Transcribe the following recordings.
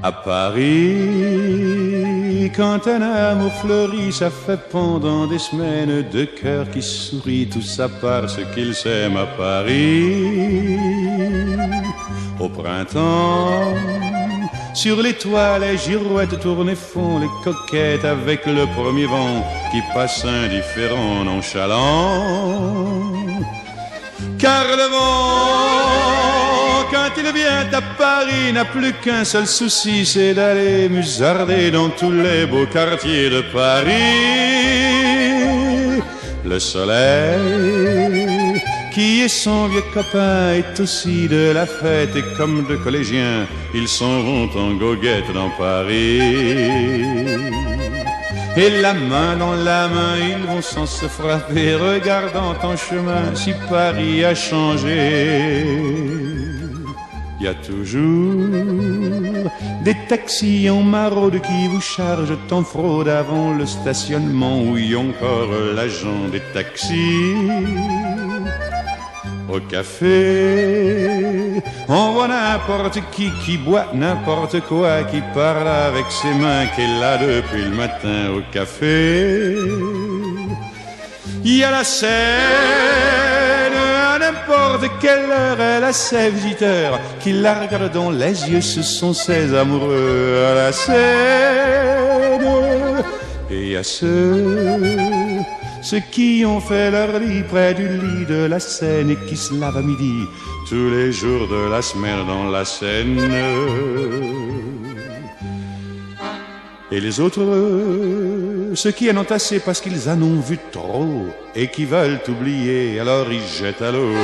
À Paris, quand un amour fleurit, ça fait pendant des semaines deux cœurs qui sourient, tout ça parce qu'ils s'aiment à Paris. Au printemps, sur les toits, les girouettes tournent et font les coquettes avec le premier vent qui passe indifférent, nonchalant. Car le vent, quand il vient à Paris, n'a plus qu'un seul souci, c'est d'aller musarder dans tous les beaux quartiers de Paris. Le soleil, qui est son vieux copain, est aussi de la fête, et comme deux collégiens, ils s'en vont en goguette dans Paris. Et la main dans la main, ils vont sans se frapper, regardant en chemin si Paris a changé. Il y a toujours des taxis en maraude qui vous chargent en fraude avant le stationnement, où il y a encore l'agent des taxis. Au café, on voit n'importe qui boit n'importe quoi, qui parle avec ses mains, qui est là depuis le matin au café. Il y a la Seine, à n'importe quelle heure, elle a ses visiteurs qui la regardent dans les yeux, ce sont ses amoureux à la Seine. Et il y a ceux qui ont fait leur lit près du lit de la Seine et qui se lavent à midi tous les jours de la semaine dans la Seine. Et les autres, ceux qui en ont assez parce qu'ils en ont vu trop et qui veulent oublier, alors ils jettent à l'eau.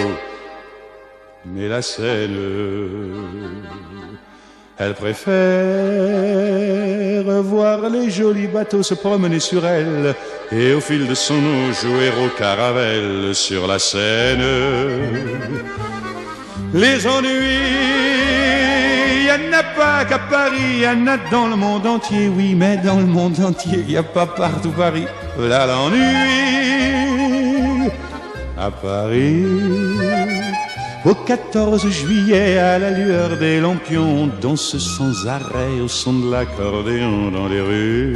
Mais la Seine, elle préfère voir les jolis bateaux se promener sur elle et au fil de son eau jouer au caravelle sur la Seine. Les ennuis, il n'y en a pas qu'à Paris, il y en a dans le monde entier, oui, mais dans le monde entier, il n'y a pas partout Paris. Là l'ennui, à Paris. Au 14 juillet, à la lueur des lampions, on danse sans arrêt au son de l'accordéon dans les rues.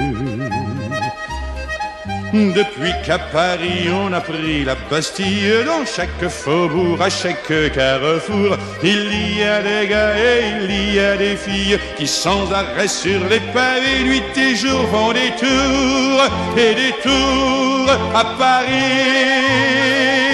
Depuis qu'à Paris on a pris la Bastille, dans chaque faubourg, à chaque carrefour, il y a des gars et il y a des filles qui sans arrêt sur les pavés, nuit et jour, font des tours et des tours à Paris.